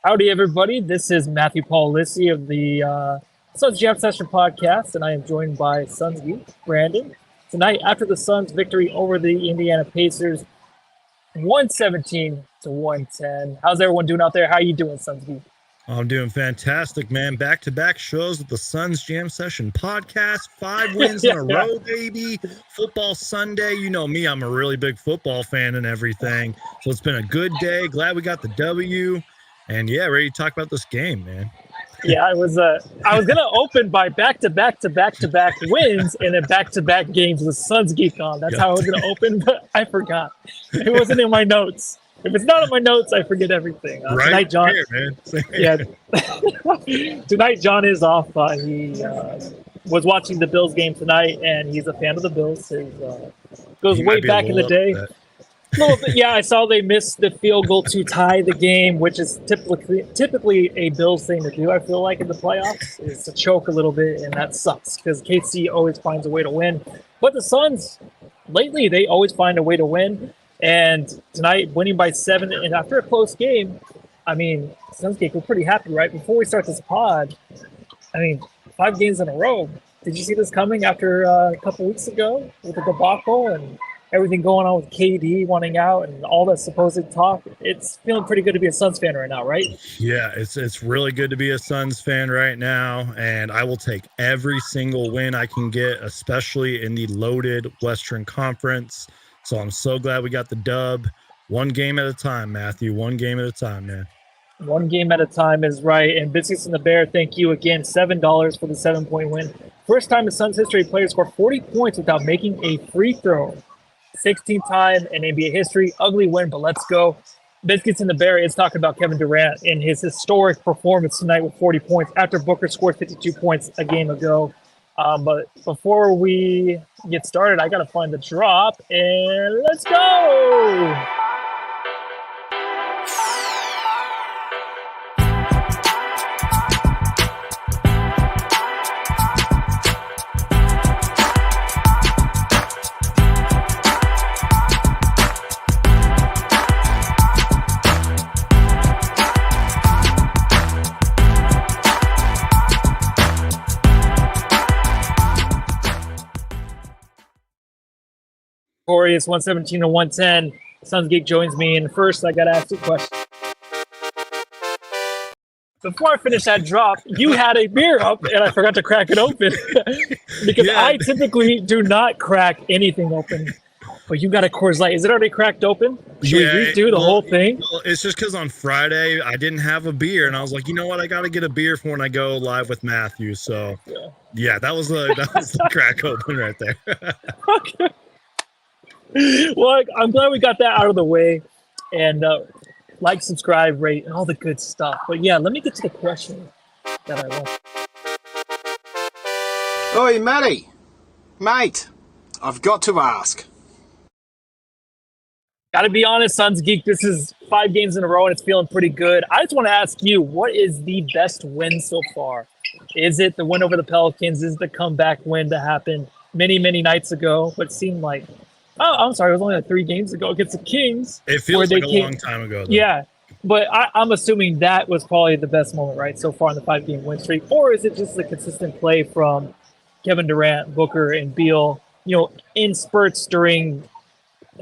Howdy, everybody. This is Matthew Paul Lissi of the Suns Jam Session podcast, and I am joined by SunsGeek, Brandon. Tonight, after the Suns' victory over the Indiana Pacers, 117-110. How's everyone doing out there? How you doing, SunsGeek? I'm doing fantastic, man. Back-to-back shows with the Suns Jam Session podcast. 5 wins in a row, baby. Football Sunday. You know me, I'm a really big football fan and everything. So it's been a good day. Glad we got the W. And yeah, ready to talk about this game, man. Yeah, I was gonna open by back-to-back wins and then back-to-back games with SunsGeek on. That's how I was gonna open, but I forgot. It wasn't in my notes. If it's not in my notes, I forget everything. Right tonight, John. here, man. Yeah. Tonight, John is off. He was watching the Bills game tonight, and he's a fan of the Bills. His goes way back in the day. A little bit, yeah. I saw they missed the field goal to tie the game, which is typically a Bills thing to do. I feel like in the playoffs is to choke a little bit, and that sucks because KC always finds a way to win. But the Suns, lately, they always find a way to win. And tonight, winning by 7, and after a close game, I mean, SunsGeek, we're pretty happy, right? Before we start this pod, I mean, 5 games in a row. Did you see this coming after a couple weeks ago with the debacle and everything going on with KD wanting out and all that supposed talk? It's feeling pretty good to be a Suns fan right now, right? Yeah, it's really good to be a Suns fan right now, and I will take every single win I can get, especially in the loaded Western Conference. So I'm so glad we got the dub. 1 game at a time, Matthew. 1 game at a time, man. 1 game at a time is right. And Biscuits and the Bear, thank you again. $7 for the 7-point win. First time in Suns history, players score 40 points without making a free throw. 16th time in NBA history. Ugly win, but let's go. Biscuits and the Bear is talking about Kevin Durant in his historic performance tonight with 40 points after Booker scored 52 points a game ago. But before we get started, I got to find the drop, and let's go! Corey, it's 117-110. SunsGeek joins me, and first I got to ask you a question. Before I finish that drop, you had a beer up, and I forgot to crack it open because I typically do not crack anything open. But you got a Coors Light. Is it already cracked open? Should we redo the whole thing? Well, it's just because on Friday I didn't have a beer, and I was like, you know what? I got to get a beer for when I go live with Matthew. So, yeah, that was the crack open right there. Okay. Well, I'm glad we got that out of the way, and like, subscribe, rate, and all the good stuff. But yeah, let me get to the question that I want. Oi, Matty. Mate, I've got to ask. Got to be honest, SunsGeek, this is 5 games in a row, and it's feeling pretty good. I just want to ask you, what is the best win so far? Is it the win over the Pelicans? Is it the comeback win that happened many, many nights ago, but seemed like, oh, I'm sorry, it was only like 3 games ago against the Kings. It feels like a long time ago, though. Yeah, but I'm assuming that was probably the best moment, right, so far in the 5-game win streak. Or is it just the consistent play from Kevin Durant, Booker, and Beal, in spurts during,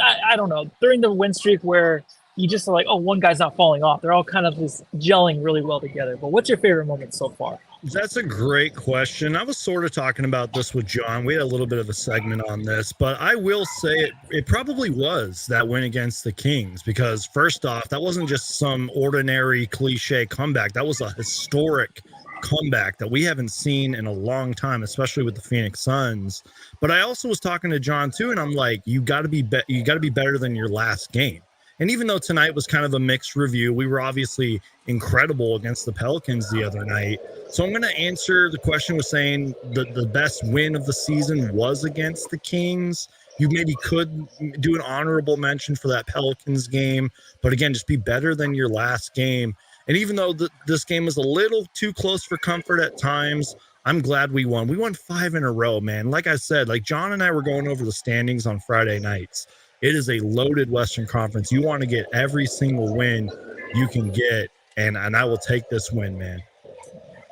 I don't know, during the win streak where you just are like, oh, one guy's not falling off. They're all kind of just gelling really well together. But what's your favorite moment so far? That's a great question. I was sort of talking about this with John. We had a little bit of a segment on this, but I will say it probably was that win against the Kings, because first off, that wasn't just some ordinary cliche comeback. That was a historic comeback that we haven't seen in a long time, especially with the Phoenix Suns. But I also was talking to John too, and I'm like, you got to be better than your last game. And even though tonight was kind of a mixed review, we were obviously incredible against the Pelicans the other night. So I'm going to answer the question with saying the best win of the season was against the Kings. You maybe could do an honorable mention for that Pelicans game. But again, just be better than your last game. And even though this game was a little too close for comfort at times, I'm glad we won. We won 5 in a row, man. Like I said, like John and I were going over the standings on Friday nights. It is a loaded Western Conference. You want to get every single win you can get. and I will take this win, man.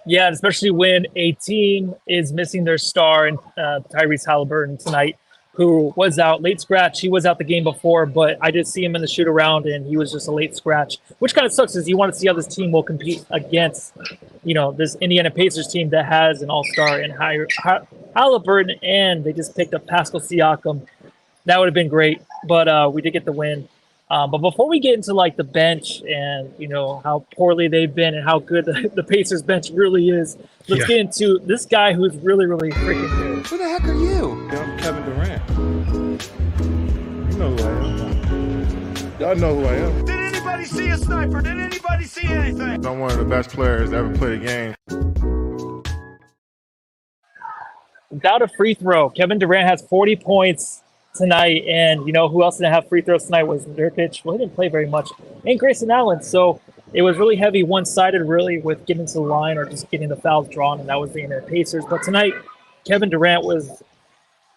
Yeah, especially when a team is missing their star and Tyrese Halliburton tonight, who was out late scratch. He was out the game before, but I did see him in the shoot around, and he was just a late scratch, which kind of sucks. Is you want to see how this team will compete against, this Indiana Pacers team that has an all-star and Halliburton, and they just picked up Pascal Siakam. That would have been great, but we did get the win. But before we get into like the bench and how poorly they've been and how good the Pacers bench really is, let's get into this guy who's really, really freaking good. Who the heck are you? I'm Kevin Durant. You know who I am. Y'all know who I am. Did anybody see a sniper? Did anybody see anything? I'm one of the best players to ever play the game. Without a free throw, Kevin Durant has 40 points tonight, and who else didn't have free throws tonight was Nurkic. Well, he didn't play very much, and Grayson Allen. So it was really heavy, one-sided, really, with getting to the line or just getting the fouls drawn, and that was the Indiana Pacers. But tonight, Kevin Durant was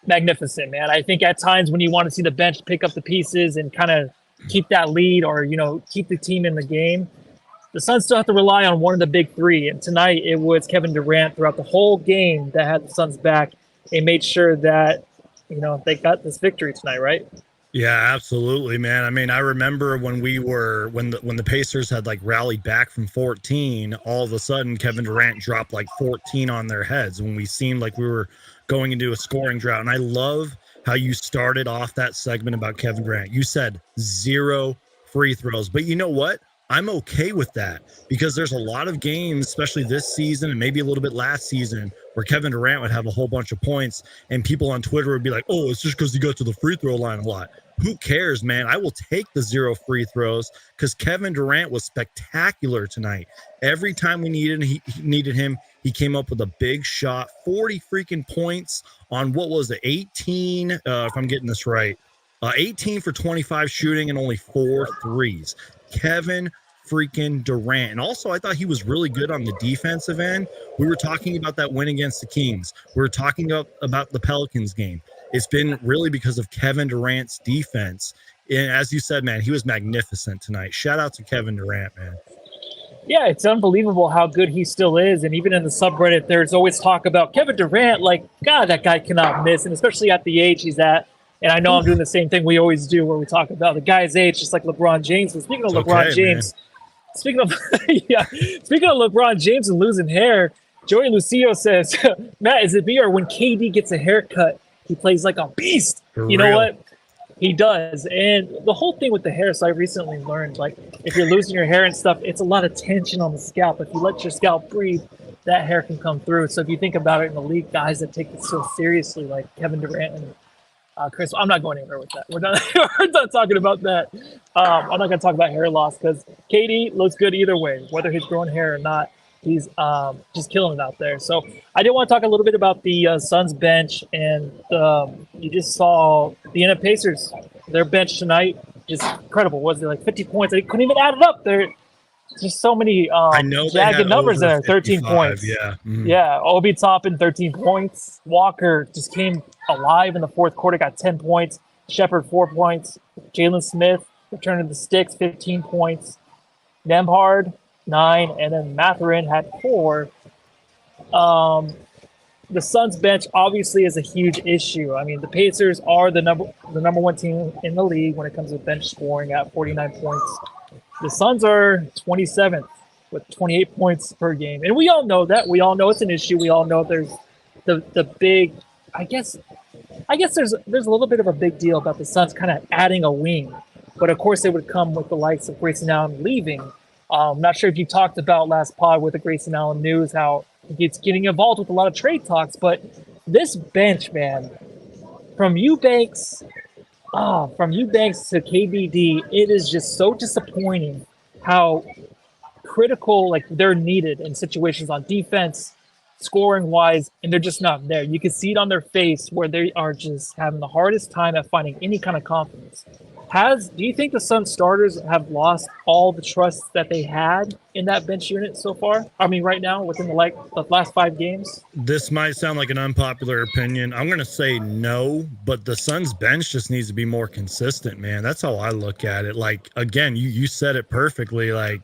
magnificent, man. I think at times when you want to see the bench pick up the pieces and kind of keep that lead or keep the team in the game, the Suns still have to rely on one of the big three. And tonight it was Kevin Durant throughout the whole game that had the Suns back and made sure that they got this victory tonight, right? Yeah, absolutely, man. I mean, I remember when the Pacers had like rallied back from 14, all of a sudden Kevin Durant dropped like 14 on their heads when we seemed like we were going into a scoring drought. And I love how you started off that segment about Kevin Durant. You said 0 free throws, but you know what? I'm okay with that because there's a lot of games, especially this season and maybe a little bit last season, where Kevin Durant would have a whole bunch of points and people on Twitter would be like, oh, it's just because he got to the free throw line a lot. Who cares, man? I will take the 0 free throws because Kevin Durant was spectacular tonight. Every time we needed him, he came up with a big shot, 40 freaking points on what was it, 18, if I'm getting this right, 18 for 25 shooting and only 4 threes. Kevin freaking Durant. And also, I thought he was really good on the defensive end. We were talking about that win against the Kings. We were talking about the Pelicans game. It's been really because of Kevin Durant's defense. And as you said, man, he was magnificent tonight. Shout out to Kevin Durant, man. Yeah, it's unbelievable how good he still is. And even in the subreddit, there's always talk about Kevin Durant. Like, God, that guy cannot miss. And especially at the age he's at. And I know I'm doing the same thing we always do where we talk about the guy's age, just like LeBron James. But speaking of LeBron James, speaking of LeBron James and losing hair, Joey Lucio says, Matt, is it me or when KD gets a haircut, he plays like a beast? You know what? He does. And the whole thing with the hair, so I recently learned, like, if you're losing your hair and stuff, it's a lot of tension on the scalp. If you let your scalp breathe, that hair can come through. So if you think about it in the league, guys that take it so seriously, like Kevin Durant and Chris, I'm not going anywhere with that. We're done. We're done talking about that. I'm not going to talk about hair loss because KD looks good either way, whether he's growing hair or not. He's just killing it out there. So I did want to talk a little bit about the Suns bench, and you just saw the Indiana Pacers. Their bench tonight just incredible. Was it like 50 points? They couldn't even add it up. There's just so many jagged numbers there. 13 points. Yeah. Mm-hmm. Yeah. Obi Toppin, 13 points. Walker just came alive in the fourth quarter, got 10 points. Shepard, 4 points. Jalen Smith returning the sticks, 15 points. Nembhard, 9, and then Mathurin had 4. The Suns bench obviously is a huge issue. I mean, the Pacers are the number one team in the league when it comes to bench scoring at 49 points. The Suns are 27th with 28 points per game. And we all know that. We all know it's an issue. We all know there's the big, I guess there's a little bit of a big deal about the Suns kind of adding a wing. But of course it would come with the likes of Grayson Allen leaving. I'm not sure if you talked about last pod with the Grayson Allen news, how he's getting involved with a lot of trade talks. But this bench, man, from Eubanks to KBD, it is just so disappointing how critical they're needed in situations on defense, scoring wise, and they're just not there. You can see it on their face where they are just having the hardest time at finding any kind of confidence. Do you think the Suns starters have lost all the trust that they had in that bench unit so far? I mean, right now, within the last 5 games? This might sound like an unpopular opinion. I'm going to say no, but the Suns bench just needs to be more consistent, man. That's how I look at it. Like, again, you said it perfectly. Like,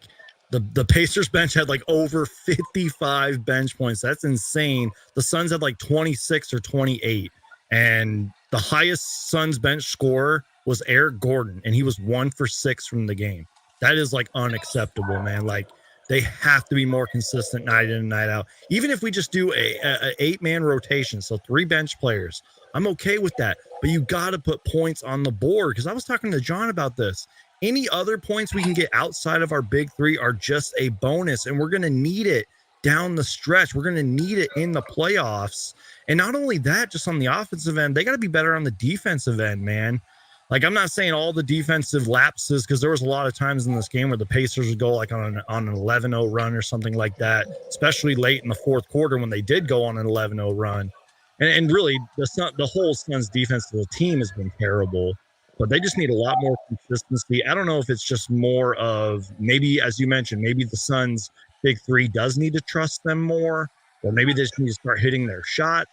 The Pacers bench had like over 55 bench points. That's insane. The Suns had like 26 or 28. And the highest Suns bench scorer was Eric Gordon, and he was 1 for 6 from the game. That is like unacceptable, man. Like they have to be more consistent night in and night out. Even if we just do a 8-man rotation, so 3 bench players, I'm okay with that. But you got to put points on the board, because I was talking to John about this. Any other points we can get outside of our big 3 are just a bonus, and we're going to need it down the stretch. We're going to need it in the playoffs. And not only that, just on the offensive end, they got to be better on the defensive end, man. Like, I'm not saying all the defensive lapses, because there was a lot of times in this game where the Pacers would go like on an 11-0 run or something like that, especially late in the fourth quarter when they did go on an 11-0 run. And really, the whole Suns defensive team has been terrible. But they just need a lot more consistency. I don't know if it's just more of maybe, as you mentioned, maybe the Suns' big 3 does need to trust them more, or maybe they just need to start hitting their shot.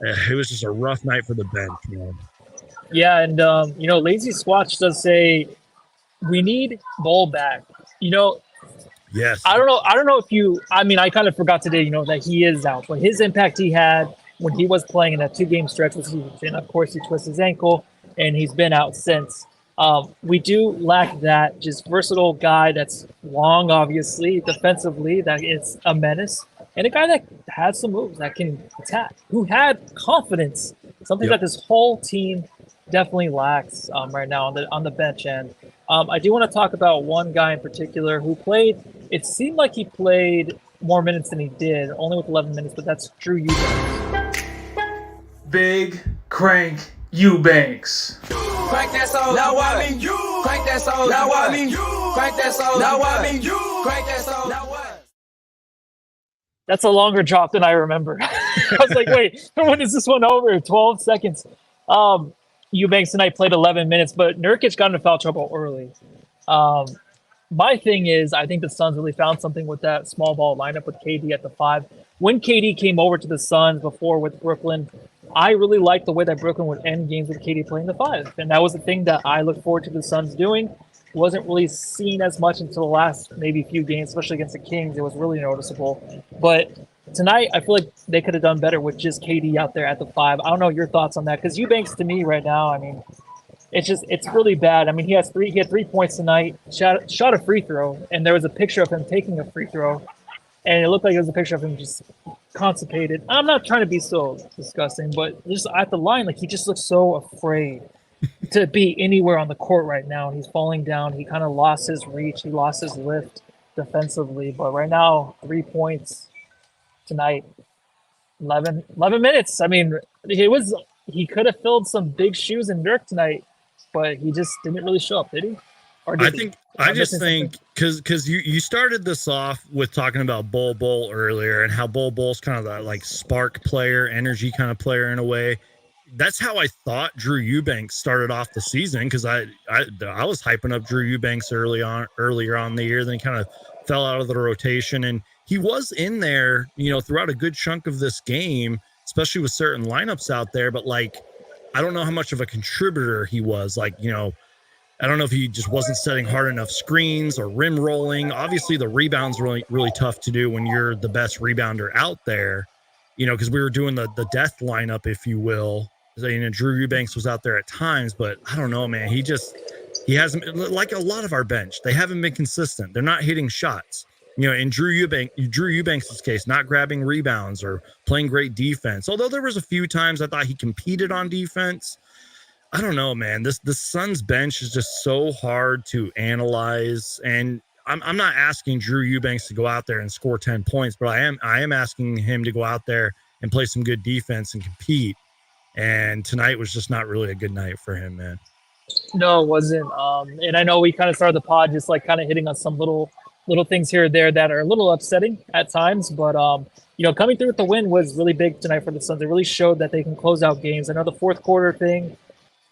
It was just a rough night for the bench, man. Yeah, and Lazy Swatch does say we need Ball back. Yes. I don't know if you. I mean, I kind of forgot today, that he is out, but his impact he had when he was playing in that 2-game stretch was huge. And of course, he twisted his ankle, and he's been out since. We do lack that just versatile guy that's long, obviously, defensively, that is a menace, and a guy that has some moves that can attack, who had confidence, something that this whole team definitely lacks right now on the bench end. I do want to talk about one guy in particular who played. It seemed like he played more minutes than he did, only with 11 minutes, but that's Drew Eubanks. Big Crank Eubanks. Crank that soul. Now I mean you. Crank that soul. Now I mean you. Crank that soul. Now I mean you. Crank that soul. Now what? That's a longer drop than I remember. I was like, wait, when is this one over? 12 seconds. Eubanks tonight played 11 minutes, but Nurkic got into foul trouble early. My thing is, I think the Suns really found something with that small ball lineup with KD at the 5. When KD came over to the Suns before with Brooklyn, I really liked the way that Brooklyn would end games with KD playing the 5. And that was the thing that I look forward to the Suns doing. Wasn't really seen as much until the last maybe few games, especially against the Kings. It was really noticeable. But tonight, I feel like they could have done better with just KD out there at the 5. I don't know your thoughts on that, because Eubanks to me right now, I mean, it's really bad. I mean, he had 3 points tonight, shot a free throw, and there was a picture of him taking a free throw, and it looked like it was a picture of him just constipated. I'm not trying to be so disgusting, but just at the line, like, he just looks so afraid to be anywhere on the court right now. He's falling down. He kind of lost his reach. He lost his lift defensively. But right now, 3 points tonight, 11 minutes. I mean, he could have filled some big shoes in Dirk tonight, but he just didn't really show up, did he? I just think because you started this off with talking about Bol earlier, and how Bol's kind of that like spark player, energy kind of player in a way. That's how I thought Drew Eubanks started off the season, because I was hyping up Drew Eubanks earlier on in the year. Then he kind of fell out of the rotation, and he was in there, throughout a good chunk of this game, especially with certain lineups out there. But like, I don't know how much of a contributor he was. Like, I don't know if he just wasn't setting hard enough screens or rim rolling. Obviously, the rebound's really, really tough to do when you're the best rebounder out there, because we were doing the death lineup, if you will. Drew Eubanks was out there at times, but I don't know, man. He hasn't, like a lot of our bench, they haven't been consistent. They're not hitting shots. In Drew Eubanks' case, not grabbing rebounds or playing great defense. Although there was a few times I thought he competed on defense. I don't know, man. This Suns bench is just so hard to analyze. And I'm not asking Drew Eubanks to go out there and score 10 points, but I am asking him to go out there and play some good defense and compete. And tonight was just not really a good night for him, man. No, it wasn't. And I know we kind of started the pod just like kind of hitting on some little things here or there that are a little upsetting at times. But, coming through with the win was really big tonight for the Suns. It really showed that they can close out games. I know the fourth quarter thing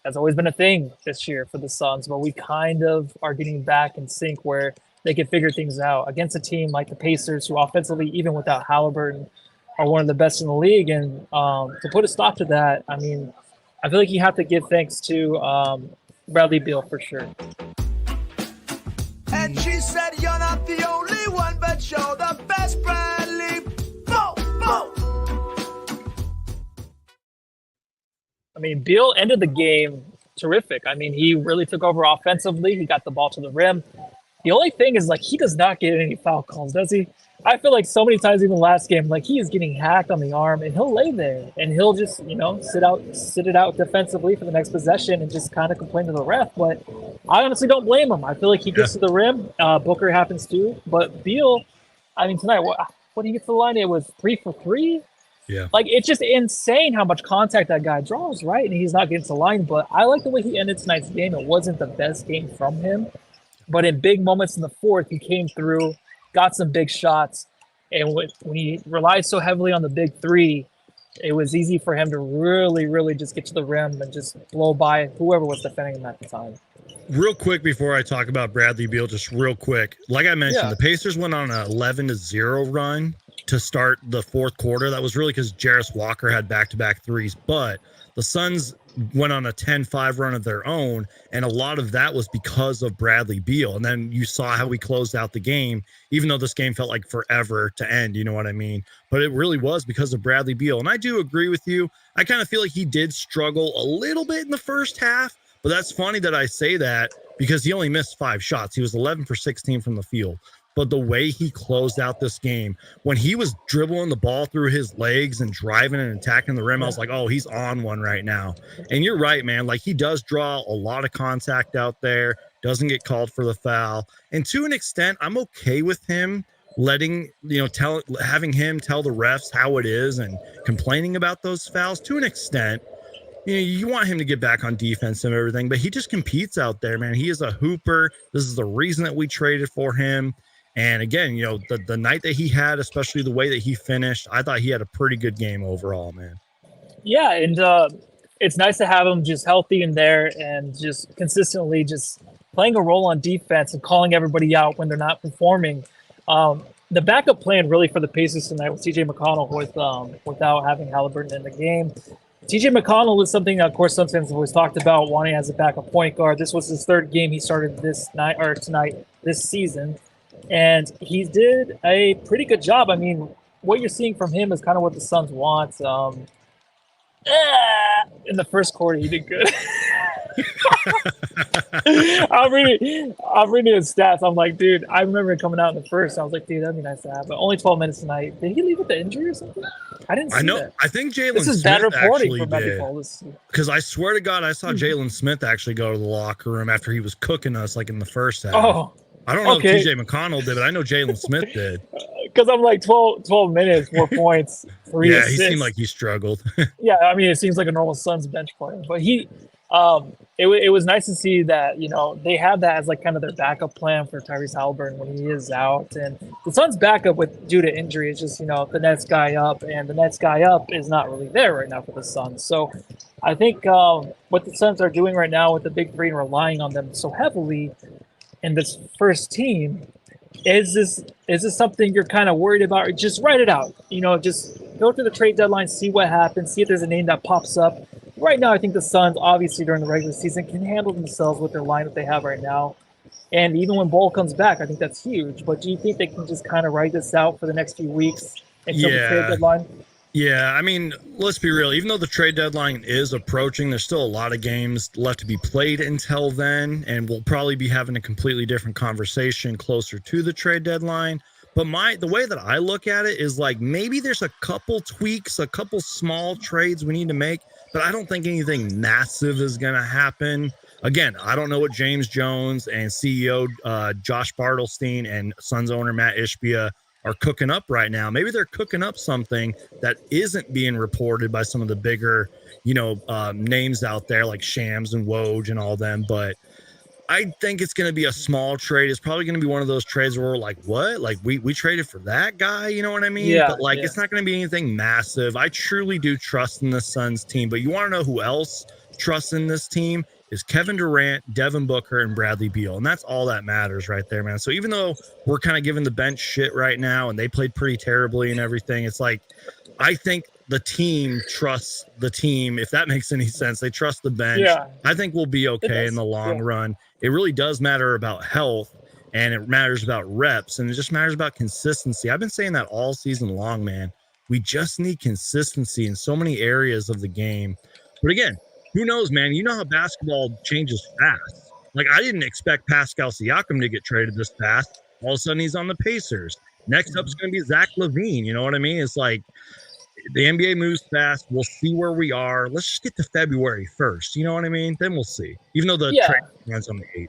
has always been a thing this year for the Suns, but we kind of are getting back in sync where they can figure things out against a team like the Pacers, who offensively, even without Halliburton, are one of the best in the league. And to put a stop to that, I mean, I feel like you have to give thanks to Bradley Beal for sure. And she said, "You're not the only I mean, Beal ended the game terrific. I mean, he really took over offensively. He got the ball to the rim. The only thing is, like, he does not get any foul calls, does he? I feel like so many times, even last game, like, he is getting hacked on the arm, and he'll lay there, and he'll just, sit it out defensively for the next possession and just kind of complain to the ref. But I honestly don't blame him. I feel like he gets to the rim. Booker happens too. But Beal, I mean, tonight, when he gets to the line, it was 3 for 3. Yeah. Like, it's just insane how much contact that guy draws, right? And he's not getting to the line. But I like the way he ended tonight's game. It wasn't the best game from him. But in big moments in the fourth, he came through, got some big shots. And when he relied so heavily on the big three, it was easy for him to really, really just get to the rim and just blow by whoever was defending him at the time. Real quick before I talk about Bradley Beal, just real quick. Like I mentioned, the Pacers went on an 11-0 run to start the fourth quarter. That was really because Jarris Walker had back-to-back threes. But the Suns went on a 10-5 run of their own, and a lot of that was because of Bradley Beal. And then you saw how we closed out the game, even though this game felt like forever to end, you know what I mean? But it really was because of Bradley Beal. And I do agree with you. I kind of feel like he did struggle a little bit in the first half, but that's funny that I say that because he only missed 5 shots. He was 11 for 16 from the field. But the way he closed out this game, when he was dribbling the ball through his legs and driving and attacking the rim, I was like, oh, he's on one right now. And you're right, man. Like, he does draw a lot of contact out there, doesn't get called for the foul. And to an extent, I'm okay with him having him tell the refs how it is and complaining about those fouls to an extent. You want him to get back on defense and everything, but he just competes out there, man. He is a hooper. This is the reason that we traded for him. And again, the night that he had, especially the way that he finished, I thought he had a pretty good game overall, man. Yeah, and it's nice to have him just healthy in there and just consistently just playing a role on defense and calling everybody out when they're not performing. The backup plan really for the Pacers tonight was TJ McConnell without having Halliburton in the game. TJ McConnell is something that, of course, Suns fans have always talked about, wanting as a backup point guard. This was his third game he started tonight this season. And he did a pretty good job. I mean, what you're seeing from him is kind of what the Suns want. In the first quarter, he did good. I'm reading his stats. I'm like, dude, I remember coming out in the first. I was like, dude, that'd be nice to have. But only 12 minutes tonight. Did he leave with the injury or something? I didn't see that. I think Jalen Smith This is bad reporting actually from did. Because I swear to God, I saw Jalen Smith actually go to the locker room after he was cooking us like in the first half. Oh. I don't know if TJ McConnell did, but I know Jalen Smith did. Because I'm like 12 minutes, 4 points, 3 assists. He seemed like he struggled. Yeah, I mean, it seems like a normal Suns bench player. But it was nice to see that, they have that as like kind of their backup plan for Tyrese Halliburton when he is out. And the Suns' backup due to injury is just, the next guy up. And the next guy up is not really there right now for the Suns. So I think what the Suns are doing right now with the big three and relying on them so heavily in this first team, is this something you're kind of worried about? Or just write it out. Just go through the trade deadline, see what happens, see if there's a name that pops up. Right now, I think the Suns, obviously during the regular season, can handle themselves with their lineup they have right now. And even when Bol comes back, I think that's huge. But do you think they can just kind of write this out for the next few weeks until the trade deadline? Yeah, I mean, let's be real. Even though the trade deadline is approaching, there's still a lot of games left to be played until then, and we'll probably be having a completely different conversation closer to the trade deadline. But the way that I look at it is like maybe there's a couple tweaks, a couple small trades we need to make, but I don't think anything massive is going to happen. Again, I don't know what James Jones and CEO Josh Bartelstein and Suns owner Matt Ishbia are cooking up right now. Maybe they're cooking up something that isn't being reported by some of the bigger, names out there like Shams and Woj and all them. But I think it's going to be a small trade. It's probably going to be one of those trades where we're like, what? Like we traded for that guy? You know what I mean? Yeah, but it's not going to be anything massive. I truly do trust in the Suns team, but you want to know who else trusts in this team? Is Kevin Durant, Devin Booker, and Bradley Beal. And that's all that matters right there, man. So even though we're kind of giving the bench shit right now and they played pretty terribly and everything, it's like, I think the team trusts the team. If that makes any sense, they trust the bench. Yeah. I think we'll be okay in the long run. It really does matter about health, and it matters about reps, and it just matters about consistency. I've been saying that all season long, man. We just need consistency in so many areas of the game. But again, who knows, man? You know how basketball changes fast. Like, I didn't expect Pascal Siakam to get traded this fast. All of a sudden, he's on the Pacers. Next up is going to be Zach LaVine. You know what I mean? It's like the NBA moves fast. We'll see where we are. Let's just get to February 1st. You know what I mean? Then we'll see. Even though the trade runs on the 8th.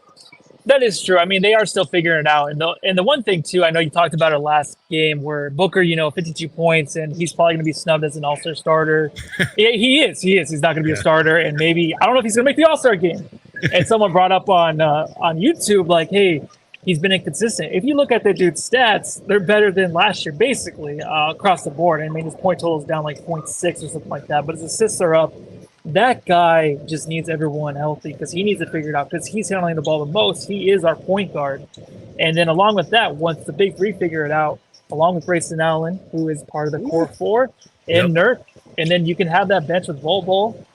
That is true. I mean, they are still figuring it out. And the one thing, too, I know you talked about it last game where Booker, 52 points, and he's probably going to be snubbed as an all-star starter. He is. He's not going to be a starter. And maybe, I don't know if he's going to make the all-star game. And someone brought up on YouTube, like, hey, he's been inconsistent. If you look at the dude's stats, they're better than last year, basically, across the board. I mean, his point total is down like 0.6 or something like that, but his assists are up. That guy just needs everyone healthy because he needs to figure it out because he's handling the ball the most. He is our point guard. And then along with that, once the big three figure it out, along with Grayson Allen, who is part of the core four, and Nurk, and then you can have that bench with Bol.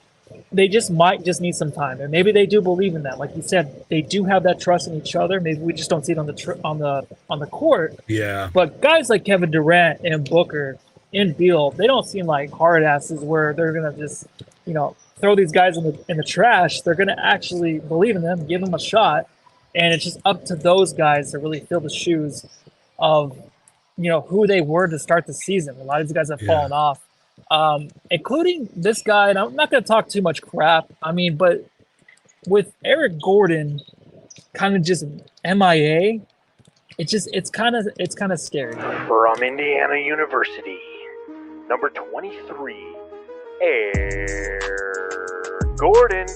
They might need some time. And maybe they do believe in that. Like you said, they do have that trust in each other. Maybe we just don't see it on the court. Yeah. But guys like Kevin Durant and Booker and Beal, they don't seem like hard asses where they're going to just – throw these guys in the trash. They're going to actually believe in them, give them a shot, and it's just up to those guys to really fill the shoes of, who they were to start the season. A lot of these guys have fallen off, including this guy. And I'm not going to talk too much crap. I mean, but with Eric Gordon kind of just MIA, it's kind of scary. From Indiana University, number 23. Eric Gordon.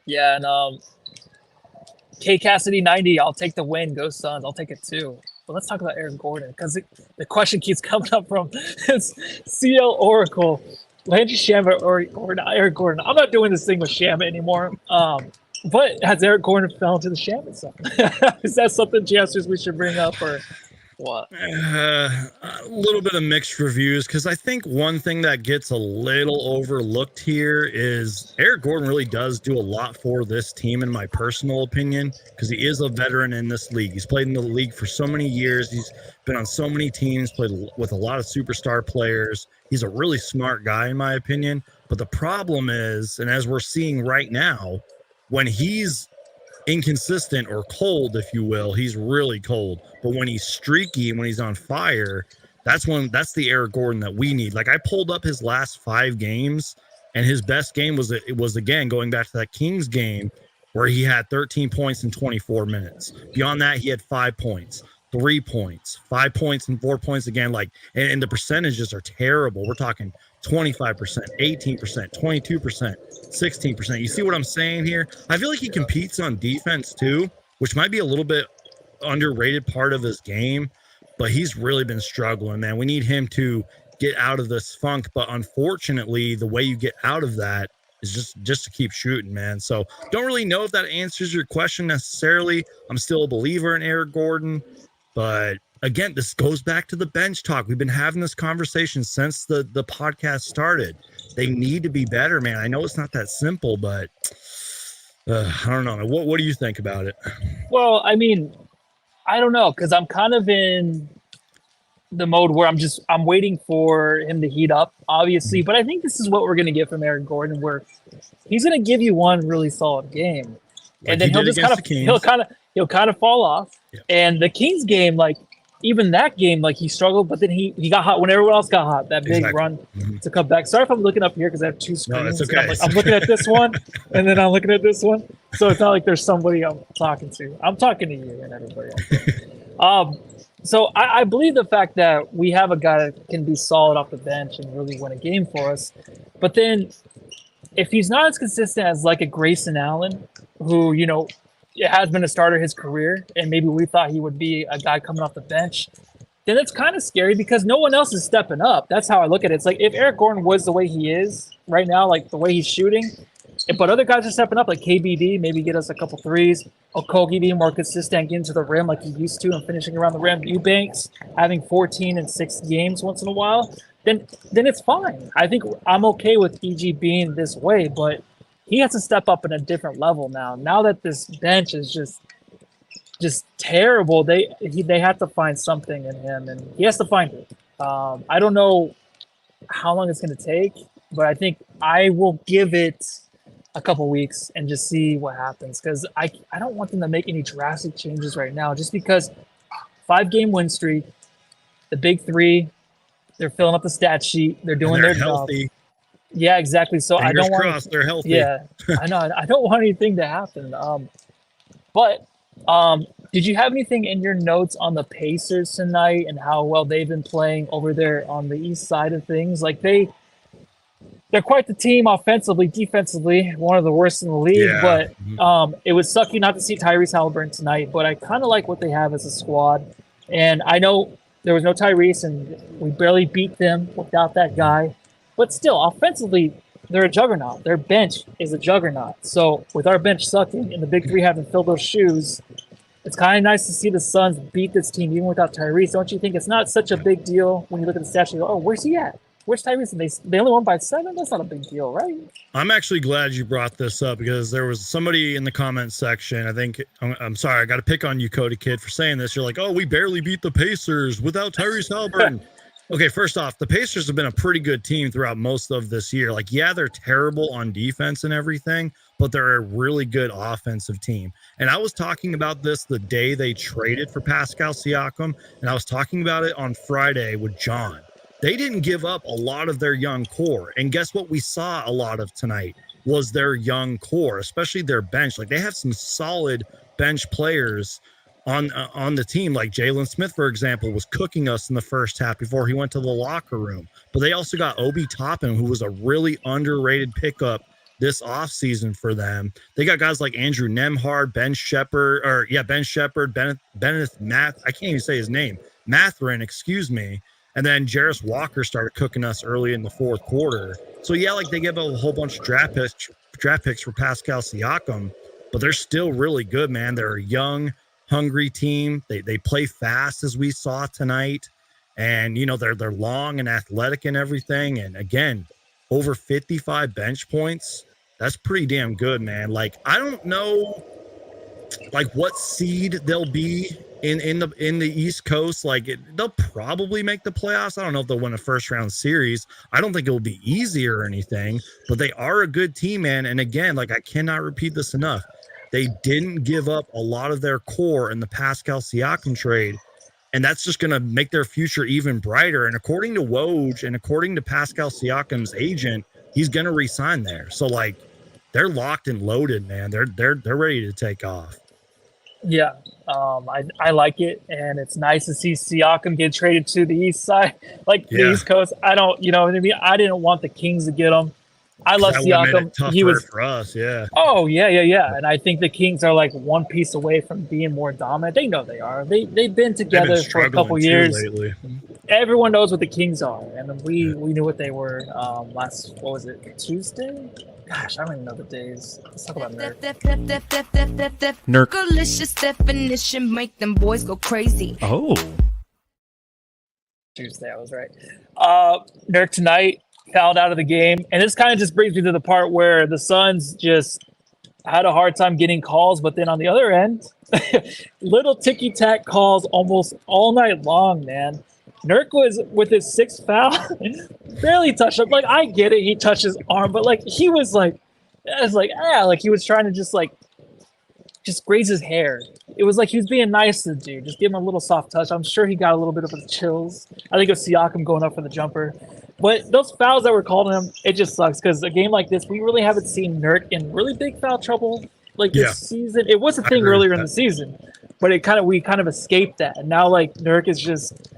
Yeah, and K Cassidy 90, I'll take the win. Go Suns. I'll take it too. But let's talk about Eric Gordon because the question keeps coming up from CL Oracle, Landry Shamet or not Eric Gordon. I'm not doing this thing with Shamet anymore. But has Eric Gordon fell into the Shamet zone? Is that something, Chasters, we should bring up or? What? A little bit of mixed reviews because I think one thing that gets a little overlooked here is Eric Gordon really does do a lot for this team, in my personal opinion, because he is a veteran in this league. He's played in the league for so many years. He's been on so many teams, played with a lot of superstar players. He's a really smart guy, in my opinion. But the problem is, and as we're seeing right now, when he's inconsistent or cold, if you will, he's really cold. But when he's streaky and when he's on fire, that's the Eric Gordon that we need. Like, I pulled up his last 5 games, and his best game was again going back to that Kings game where he had 13 points in 24 minutes. Beyond that, he had 5 points, 3 points, 5 points, and 4 points again. Like, and the percentages are terrible. We're talking 25%, 18%, 22%, 16%. You see what I'm saying here? I feel like he competes on defense too, which might be a little bit underrated part of his game, but he's really been struggling, man. We need him to get out of this funk, but unfortunately, the way you get out of that is just to keep shooting, man. So don't really know if that answers your question necessarily. I'm still a believer in Eric Gordon, but again, this goes back to the bench talk. We've been having this conversation since the podcast started. They need to be better, man. I know it's not that simple, but I don't know. What do you think about it? Well, I mean, I don't know, because I'm kind of in the mode where I'm waiting for him to heat up, obviously. But I think this is what we're going to get from Eric Gordon, where he's going to give you one really solid game, and then he'll kind of fall off. Yeah. And the Kings game, like, even that game, like, he struggled, but then he got hot when everyone else got hot. That big run to come back. Sorry if I'm looking up here because I have 2 screens. No, it's okay. I'm looking at this one, and then I'm looking at this one. So it's not like there's somebody I'm talking to. I'm talking to you and everybody else. So I believe the fact that we have a guy that can be solid off the bench and really win a game for us. But then if he's not as consistent as like a Grayson Allen, who, has been a starter his career, and maybe we thought he would be a guy coming off the bench, then it's kind of scary because no one else is stepping up. That's how I look at it. It's like if Eric Gordon was the way he is right now, like the way he's shooting, but other guys are stepping up, like KBD, maybe get us a couple threes, Okogie being more consistent, getting to the rim like he used to and finishing around the rim, Eubanks having 14 in 6 games once in a while, then it's fine. I think I'm okay with EG being this way, but he has to step up in a different level now. Now that this bench is just terrible, they have to find something in him, and he has to find it. I don't know how long it's going to take, but I think I will give it a couple weeks and just see what happens, because I don't want them to make any drastic changes right now, just because 5-game win streak, the big three, they're filling up the stat sheet, they're doing their healthy. job. Yeah, exactly. So Fingers I don't want crossed they're healthy. Yeah, I know. I don't want anything to happen. But did you have anything in your notes on the Pacers tonight and how well they've been playing over there on the east side of things? Like they're quite the team offensively, defensively, one of the worst in the league. Yeah. But it was sucky not to see Tyrese Halliburton tonight. But I kind of like what they have as a squad. And I know there was no Tyrese, and we barely beat them without that guy. But still, offensively, they're a juggernaut. Their bench is a juggernaut. So with our bench sucking and the big three having filled those shoes, it's kind of nice to see the Suns beat this team even without Tyrese. Don't you think it's not such a big deal when you look at the stats? You go, oh, where's he at? Where's Tyrese? And they only won by 7? That's not a big deal, right? I'm actually glad you brought this up, because there was somebody in the comments section. I think, I'm sorry, I got to pick on you, Cody Kid, for saying this. You're like, oh, we barely beat the Pacers without Tyrese Halliburton. Okay, first off, the Pacers have been a pretty good team throughout most of this year. Like, yeah, they're terrible on defense and everything, but they're a really good offensive team. And I was talking about this the day they traded for Pascal Siakam, and I was talking about it on Friday with John. They didn't give up a lot of their young core. And guess what we saw a lot of tonight was their young core, especially their bench. Like, they have some solid bench players on the team. Like Jalen Smith, for example, was cooking us in the first half before he went to the locker room. But they also got Obi Toppin, who was a really underrated pickup this offseason for them. They got guys like Andrew Nembhard, Ben Shepherd, Bennett Math. I can't even say his name. Matherin, excuse me. And then Jarris Walker started cooking us early in the fourth quarter. So yeah, like they gave up a whole bunch of draft picks for Pascal Siakam, but they're still really good, man. They're a young, hungry team. They play fast, as we saw tonight, and you know they're long and athletic and everything. And again, over 55 bench points. That's pretty damn good, man. Like, I don't know, like what seed they'll be in the East Coast. Like, they'll probably make the playoffs. I don't know if they'll win a first round series. I don't think it will be easy or anything, but they are a good team, man. And again, like, I cannot repeat this enough. They didn't give up a lot of their core in the Pascal Siakam trade, and that's just going to make their future even brighter. And according to Woj and according to Pascal Siakam's agent, he's going to re-sign there. So, like, they're locked and loaded, man. They're ready to take off. Yeah, I like it, and it's nice to see Siakam get traded to the East Side, like the East Coast. I don't, you know what I mean? I didn't want the Kings to get him. I love Siakam. He was for us, yeah. Oh yeah. And I think the Kings are like one piece away from being more dominant. They know they are. They've been together for a couple years. Lately. Everyone knows what the Kings are, and we knew what they were last. What was it? Tuesday? Gosh, I don't even know the days. Let's talk about Nurk. Nurk. Delicious definition make them boys go crazy. Oh. Tuesday, I was right. Nurk tonight fouled out of the game, and this kind of just brings me to the part where the Suns just had a hard time getting calls, but then on the other end, little ticky-tack calls almost all night long, man. Nurk was with his 6th foul, barely touched him. Like, I get it, he touched his arm, but like he was like, like he was trying to just graze his hair. It was like he was being nice to the dude, just give him a little soft touch. I'm sure he got a little bit of the chills. I think it was Siakam going up for the jumper. But those fouls that were called on him, it just sucks, because a game like this, we really haven't seen Nurk in really big foul trouble like this season. It was a thing earlier in the season, but we kind of escaped that. And now like Nurk is just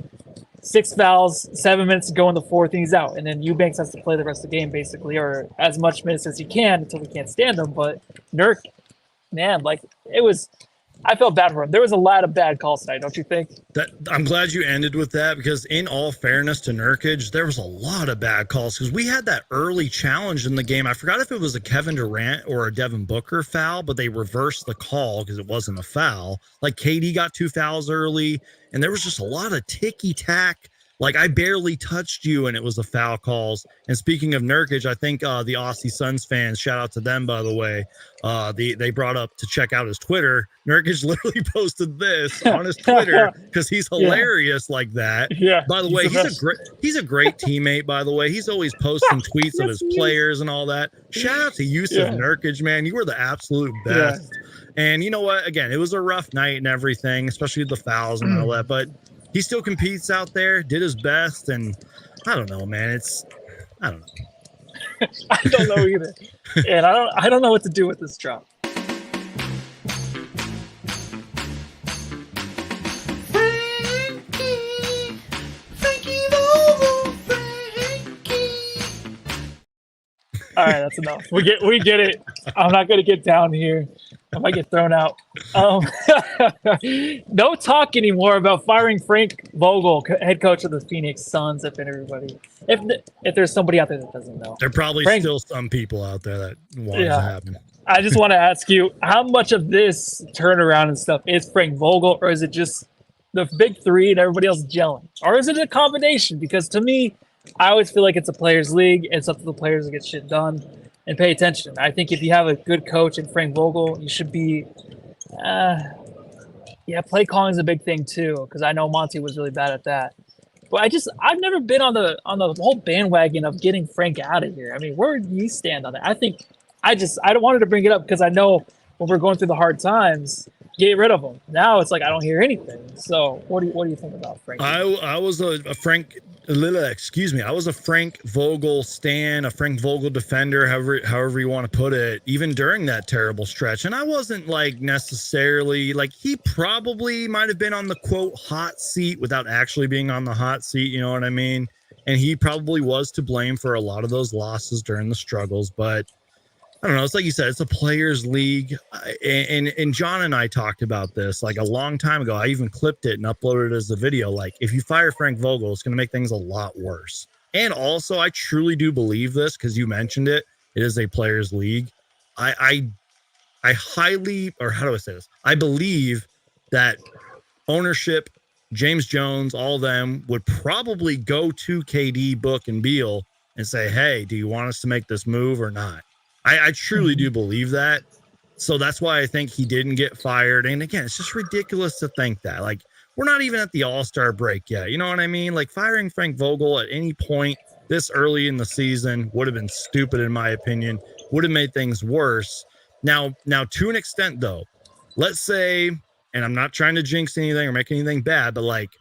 6 fouls, 7 minutes to go in the fourth, and he's out. And then Eubanks has to play the rest of the game, basically, or as much minutes as he can until we can't stand him. But Nurk, man, like, I felt bad for him. There was a lot of bad calls tonight, don't you think? I'm glad you ended with that, because in all fairness to Nurkic, there was a lot of bad calls, because we had that early challenge in the game. I forgot if it was a Kevin Durant or a Devin Booker foul, but they reversed the call because it wasn't a foul. Like, KD got 2 fouls early, and there was just a lot of ticky-tack Like, I barely touched you and it was the foul calls. And speaking of Nurkic, I think the Aussie Suns fans, shout out to them, by the way, they brought up to check out his Twitter. Nurkic literally posted this on his Twitter because he's hilarious like that. Yeah. By the way, he's a great teammate, by the way. He's always posting tweets of his players and all that. Shout out to Yusuf Nurkic, man. You were the absolute best. And you know what? Again, it was a rough night and everything, especially with the fouls and all that. But he still competes out there, did his best, and I don't know, man. I don't know. I don't know either. And I don't know what to do with this drop. All right, that's enough. We get it. I'm not gonna get down here. I might get thrown out. No talk anymore about firing Frank Vogel, head coach of the Phoenix Suns. If there's somebody out there that doesn't know, there are probably still some people out there that want it to happen. I just want to ask you, how much of this turnaround and stuff is Frank Vogel, or is it just the big three and everybody else gelling, or is it a combination? Because to me, I always feel like it's a players' league. It's up to the players to get shit done and pay attention. I think if you have a good coach in Frank Vogel, you should be, play calling is a big thing too. Because I know Monty was really bad at that. But I've never been on the whole bandwagon of getting Frank out of here. I mean, where do you stand on that? I don't wanted to bring it up because I know when we're going through the hard times, get rid of him. Now it's like I don't hear anything. So what do you think about Frank? I was a Frank. I was a Frank Vogel stan, a Frank Vogel defender, however you want to put it, even during that terrible stretch. And I wasn't like necessarily like, he probably might have been on the quote hot seat without actually being on the hot seat. You know what I mean? And he probably was to blame for a lot of those losses during the struggles. But I don't know. It's like you said, it's a players' league. And John and I talked about this like a long time ago. I even clipped it and uploaded it as a video. Like, if you fire Frank Vogel, it's going to make things a lot worse. And also, I truly do believe this because you mentioned it. It is a players' league. I highly, or how do I say this? I believe that ownership, James Jones, all of them would probably go to KD, Book, and Beal and say, hey, do you want us to make this move or not? I truly do believe that. So that's why I think he didn't get fired. And again, it's just ridiculous to think that. Like, we're not even at the All-Star break yet. You know what I mean? Like, firing Frank Vogel at any point this early in the season would have been stupid, in my opinion. Would have made things worse. Now, to an extent, though, let's say, and I'm not trying to jinx anything or make anything bad, but like,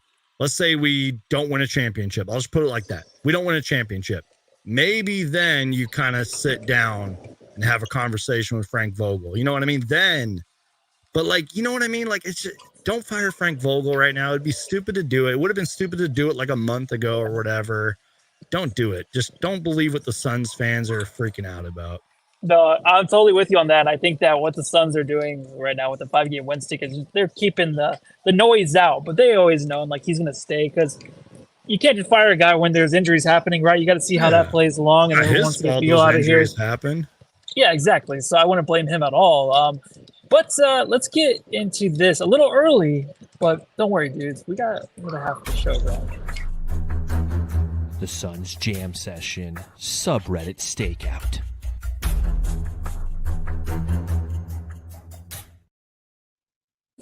let's say we don't win a championship. I'll just put it like that. We don't win a championship. Maybe then you kind of sit down and have a conversation with Frank Vogel. You know what I mean? Then, but like, you know what I mean? Like, it's just, don't fire Frank Vogel right now. It'd be stupid to do it. It would have been stupid to do it like a month ago or whatever. Don't do it. Just don't believe what the Suns fans are freaking out about. No, I'm totally with you on that. I think that what the Suns are doing right now with the 5-game win streak is they're keeping the noise out, but they always know, like, he's going to stay because you can't just fire a guy when there's injuries happening, right? You got to see how that plays along, and everyone wants to get Beal out of here. Happen. Yeah, exactly. So I wouldn't blame him at all. But let's get into this a little early, but don't worry, dudes. We got half the show going. The Suns Jam Session subreddit stakeout.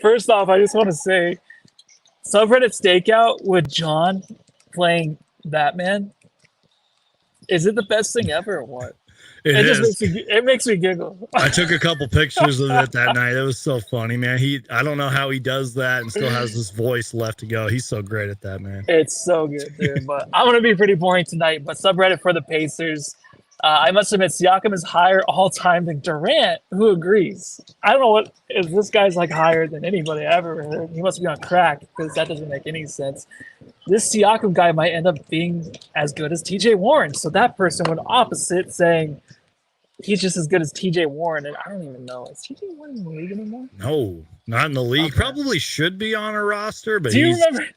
First off, I just want to say, subreddit stakeout with John playing Batman. Is it the best thing ever or what? It makes me giggle. I took a couple pictures of it that night. It was so funny, man. I don't know how he does that and still has this voice left to go. He's so great at that, man. It's so good, dude. But I'm going to be pretty boring tonight. But subreddit for the Pacers. I must admit, Siakam is higher all time than Durant. Who agrees? I don't know what if this guy's like higher than anybody I ever heard. He must be on crack because that doesn't make any sense. This Siakam guy might end up being as good as TJ Warren. So that person went opposite, saying he's just as good as TJ Warren. And I don't even know. Is TJ Warren in the league anymore? No, not in the league. Okay. Probably should be on a roster, but do you remember?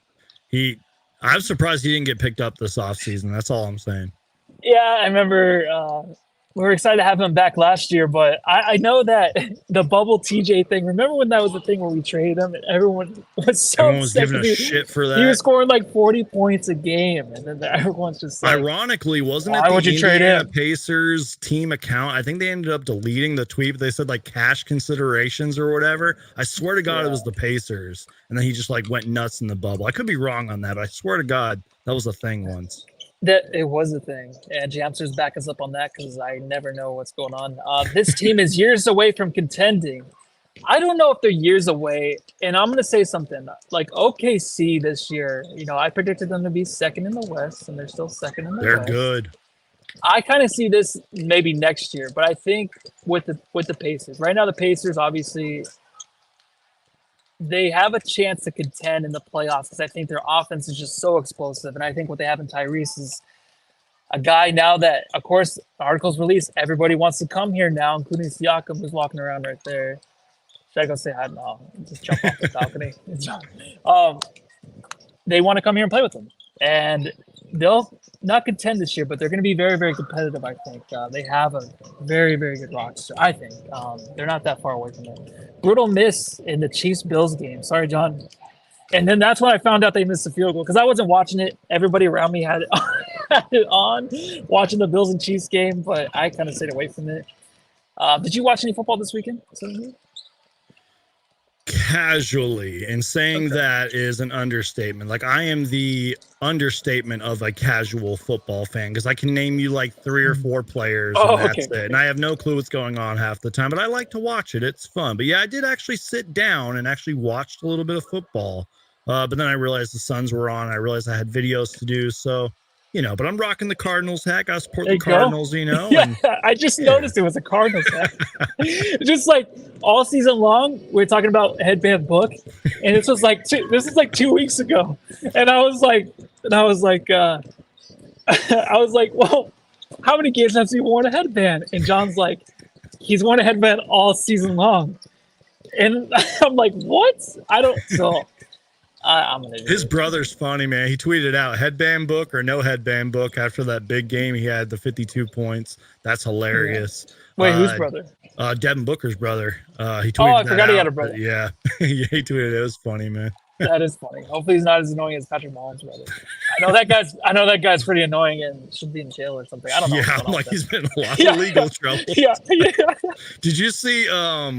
I'm surprised he didn't get picked up this offseason. That's all I'm saying. Yeah, I remember we were excited to have him back last year, but I know that the bubble TJ thing. Remember when that was the thing where we traded him and everyone was so Everyone was upset giving us shit for that. He was scoring like 40 points a game, and then everyone's just like, ironically, wasn't it why the would you trade Indiana him? Pacers team account? I think they ended up deleting the tweet, but they said like cash considerations or whatever. I swear to God, it was the Pacers, and then he just like went nuts in the bubble. I could be wrong on that, but I swear to God, that was a thing once. That it was a thing, and Jamster's back us up on that because I never know what's going on. This team is years away from contending. I don't know if they're years away, and I'm going to say something. Like OKC this year, I predicted them to be second in the West, and they're still second in the They're West. good. I kind of see this maybe next year, but I think with the Pacers. Right now, the Pacers, obviously, they have a chance to contend in the playoffs because I think their offense is just so explosive. And I think what they have in Tyrese is a guy now that, of course, articles released, everybody wants to come here now, including Siakam, who's walking around right there. Should I go say hi? No, just jump off the balcony. They want to come here and play with them. And they'll not contend this year, but they're going to be very, very competitive, I think. They have a very, very good roster, I think. They're not that far away from it. Brutal miss in the Chiefs-Bills game. Sorry, John. And then that's when I found out they missed the field goal because I wasn't watching it. Everybody around me had it on, watching the Bills and Chiefs game, but I kind of stayed away from it. Did you watch any football this weekend? Casually, and saying that is an understatement. Like, I am the understatement of a casual football fan because I can name you like 3 or 4 players and that's it. And I have no clue what's going on half the time, but I like to watch it. It's fun. But yeah, I did actually sit down and actually watched a little bit of football. But then I realized the Suns were on. I realized I had videos to do. So, but I'm rocking the Cardinals hat. Gotta support the Cardinals, Yeah, and, I just noticed it was a Cardinals hat. Just like all season long, we're talking about Headband Book, and this was like 2 weeks ago, and I was like, well, how many games has he worn a headband? And John's like, he's worn a headband all season long, and I'm like, what? I don't. So I'm gonna. His brother's funny, man. He tweeted out headband book or no headband book after that big game. He had the 52 points. That's hilarious. Yeah. Wait, whose brother? Devin Booker's brother. He tweeted I forgot he had a brother. Yeah, he tweeted it. It was funny, man. That is funny. Hopefully, he's not as annoying as Patrick Mahomes' brother. I know that guy's pretty annoying and should be in jail or something. I don't know. Yeah, I'm like, he's been in a lot of legal trouble. Yeah. Did you see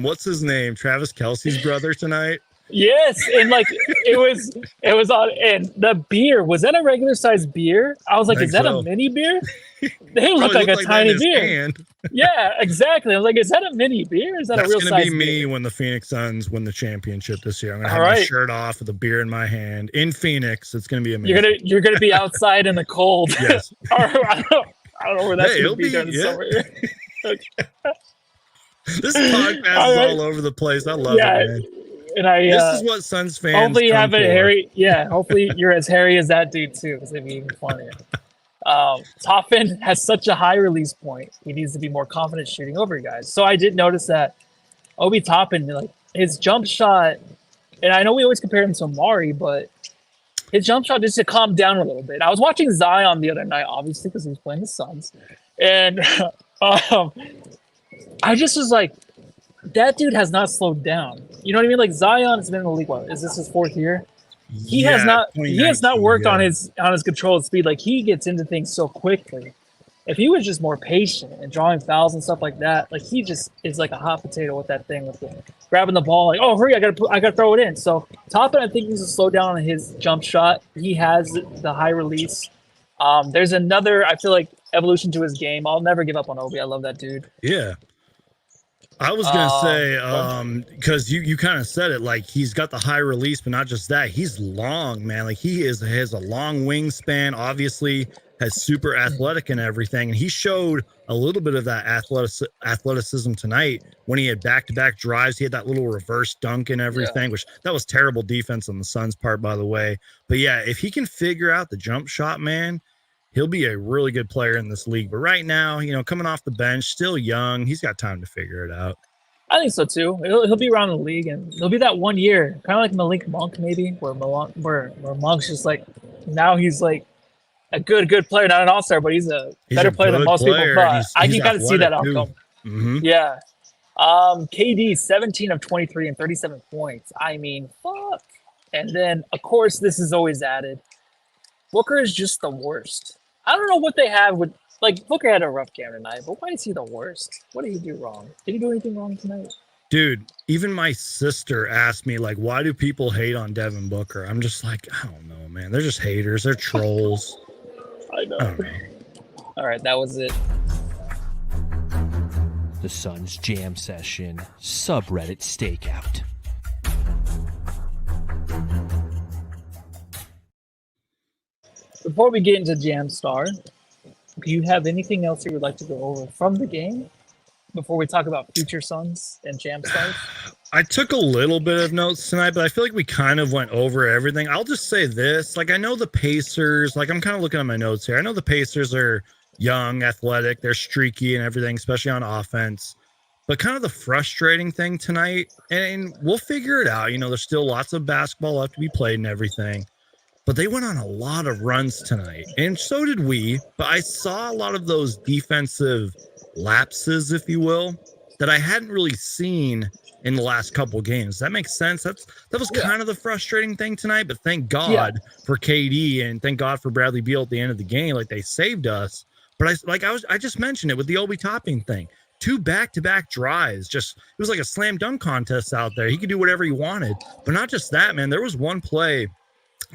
what's his name? Travis Kelce's brother tonight? Yes, and like it was on, and the beer, was that a regular sized beer? I was like, is that a mini beer? They look like a tiny beer. Yeah, exactly. I was like, is that a mini beer? Is that a real size beer? That's gonna be me when the Phoenix Suns win the championship this year. I'm gonna have my shirt off with a beer in my hand in Phoenix. It's gonna be amazing. You're gonna be outside in the cold. Yes. I don't know where that's gonna be during the summer. This podcast is all over the place. I love it, man. And this is what Suns fans hopefully you have it hairy. Yeah, hopefully you're as hairy as that dude too, because it'd be even funnier. Toppin has such a high release point. He needs to be more confident shooting over guys. So I did notice that Obi Toppin, like his jump shot, and I know we always compare him to Amari, but his jump shot just to calm down a little bit. I was watching Zion the other night, obviously, because he was playing the Suns, and I just was like, that dude has not slowed down. You know what I mean? Like Zion has been in the league. What is this, his 4th year? He has not worked on his control of speed. Like he gets into things so quickly. If he was just more patient and drawing fouls and stuff like that, like he just is like a hot potato with that thing, with grabbing the ball. Like, oh, hurry! I gotta throw it in. So Toppin, I think, needs to slow down on his jump shot. He has the high release. There's another, I feel like, evolution to his game. I'll never give up on Obi. I love that dude. Yeah. I was going to say, because you kind of said it, like he's got the high release, but not just that, he's long, man. Like he has a long wingspan, obviously has super athletic and everything. And he showed a little bit of that athleticism tonight when he had back-to-back drives. He had that little reverse dunk and everything, which that was terrible defense on the Suns' part, by the way. But yeah, if he can figure out the jump shot, man, he'll be a really good player in this league. But right now, coming off the bench, still young, he's got time to figure it out. I think so too. He'll be around the league, and there'll be that 1 year, kind of like Malik Monk, maybe, where Monk's just like, now he's like a good player, not an all-star, but he's a better player than most people thought. I can kind of see that outcome. Mm-hmm. Yeah. KD 17 of 23 and 37 points. I mean, fuck. And then of course this is always added. Booker is just the worst. I don't know what they have with Booker had a rough game tonight, but why is he the worst? What did he do wrong? Did he do anything wrong tonight? Dude, even my sister asked me, like, why do people hate on Devin Booker? I'm just like, I don't know, man. They're just haters. They're trolls. I know. All right, that was it. The Suns Jam Session subreddit stakeout. Before we get into Jamstar, do you have anything else you would like to go over from the game before we talk about future Suns and Jamstars? I took a little bit of notes tonight, but I feel like we kind of went over everything. I'll just say this. Like, I know the Pacers, like, I'm kind of looking at my notes here. I know the Pacers are young, athletic, they're streaky and everything, especially on offense. But kind of the frustrating thing tonight, and we'll figure it out. You know, there's still lots of basketball left to be played and everything. But they went on a lot of runs tonight, and so did we. But I saw a lot of those defensive lapses, if you will, that I hadn't really seen in the last couple games. That makes sense. That was kind of the frustrating thing tonight. But thank God for KD, and thank God for Bradley Beal at the end of the game. Like, they saved us. But I just mentioned it with the Obi Toppin thing. 2 back-to-back drives. It was like a slam dunk contest out there. He could do whatever he wanted. But not just that, man. There was one play,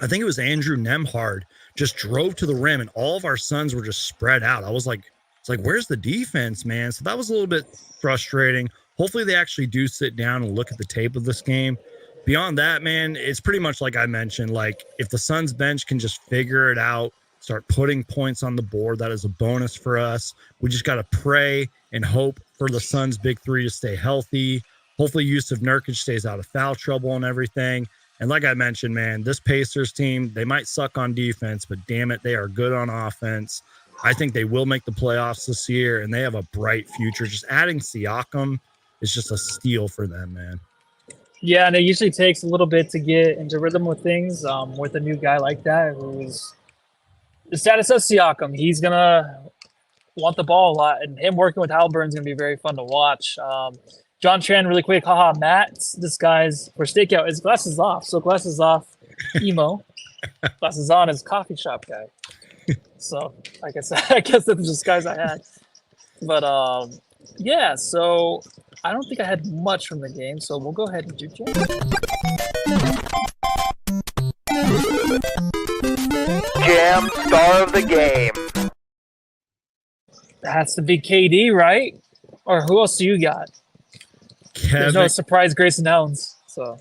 I think it was Andrew Nemhard, just drove to the rim, and all of our Suns were just spread out. I was like, it's like, where's the defense, man? So that was a little bit frustrating. Hopefully they actually do sit down and look at the tape of this game. Beyond that, man, it's pretty much like I mentioned. Like, if the Suns bench can just figure it out, start putting points on the board, that is a bonus for us. We just got to pray and hope for the Suns' big three to stay healthy. Hopefully Yusuf Nurkic stays out of foul trouble and everything. And like I mentioned, man, this Pacers team, they might suck on defense, but damn it, they are good on offense. I think they will make the playoffs this year, and they have a bright future. Just adding Siakam is just a steal for them, man. Yeah, and it usually takes a little bit to get into rhythm with things with a new guy like that who's the status of Siakam. He's going to want the ball a lot, and him working with Halliburton is going to be very fun to watch. John Tran, really quick. Haha, Matt's disguise for stakeout is glasses off. So glasses off, emo. Glasses on is coffee shop guy. So, like I said, I guess that's the disguise I had. But, yeah, so I don't think I had much from the game. So we'll go ahead and do Jam. Jam star of the game. That has to be KD, right? Or who else do you got? There's no surprise Grayson Allen's. So,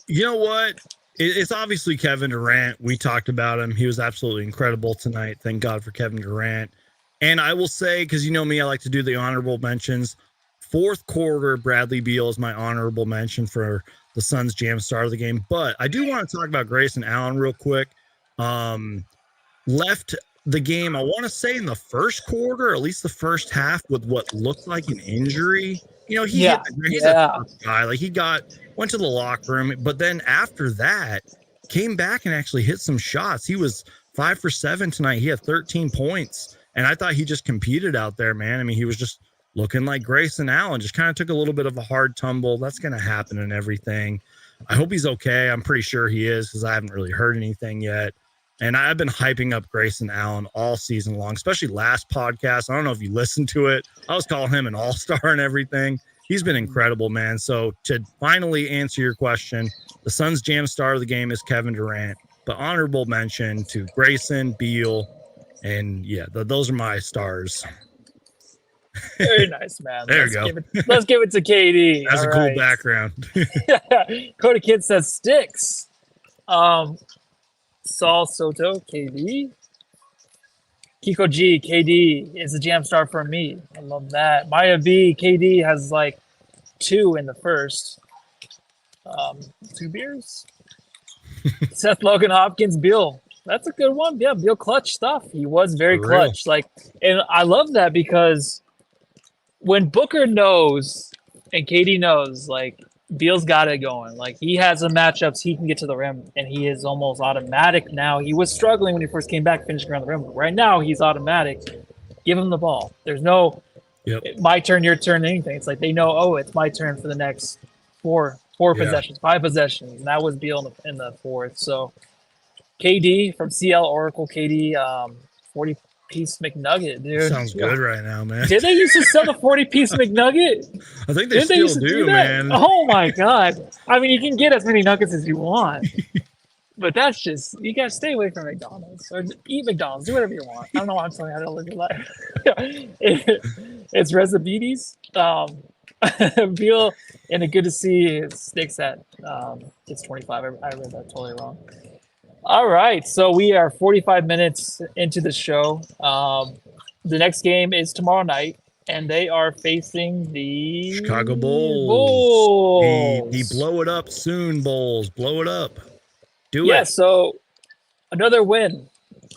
you know what? It's obviously Kevin Durant. We talked about him. He was absolutely incredible tonight. Thank God for Kevin Durant. And I will say, because you know me, I like to do the honorable mentions. Fourth quarter, Bradley Beal is my honorable mention for the Suns Jam star of the game. But I do want to talk about Grayson Allen real quick. Left the game, I want to say, in the first quarter, or at least the first half, with what looked like an injury. You know, he's a tough guy. Like, went to the locker room, but then after that, came back and actually hit some shots. He was 5 for 7 tonight. He had 13 points, and I thought he just competed out there, man. I mean, he was just looking like Grayson Allen. Just kind of took a little bit of a hard tumble. That's going to happen and everything. I hope he's okay. I'm pretty sure he is, because I haven't really heard anything yet. And I've been hyping up Grayson Allen all season long, especially last podcast. I don't know if you listened to it. I was calling him an all-star and everything. He's been incredible, man. So to finally answer your question, the Suns Jam star of the game is Kevin Durant, but honorable mention to Grayson, Beal, and those are my stars. Very nice, man. There you go. Let's give it to KD. That's a cool background. Cody Kid says sticks. Saul Soto, KD. Kiko G, KD is a jam star for me. I love that. Maya B, KD has like 2 in the first. 2 beers. Seth Logan Hopkins, Beal. That's a good one. Yeah, Beal clutch stuff. He was very clutch. Like, and I love that because when Booker knows and KD knows, like, Beal's got it going. Like, he has some matchups, he can get to the rim, and he is almost automatic now. He was struggling when he first came back, finishing around the rim. But right now, he's automatic. Give him the ball. There's no my turn, your turn, anything. It's like they know, oh, it's my turn for the next four possessions, 5 possessions. And that was Beal in the fourth. So KD from CL Oracle, KD, 40-piece McNugget, dude. Sounds good right now, man. Did they used to sell the 40-piece McNugget? I think they still do, man. Oh my god! I mean, you can get as many nuggets as you want, but that's just you gotta stay away from McDonald's or eat McDonald's. Do whatever you want. I don't know why I'm telling you how to live your life. It's Rezabides. Beal, and it's good to see Sticks at it's 25. I read that totally wrong. All right, so we are 45 minutes into the show. The next game is tomorrow night, and they are facing the Chicago Bulls. The blow it up soon, Bulls. Blow it up. Do it. Yeah, so another win,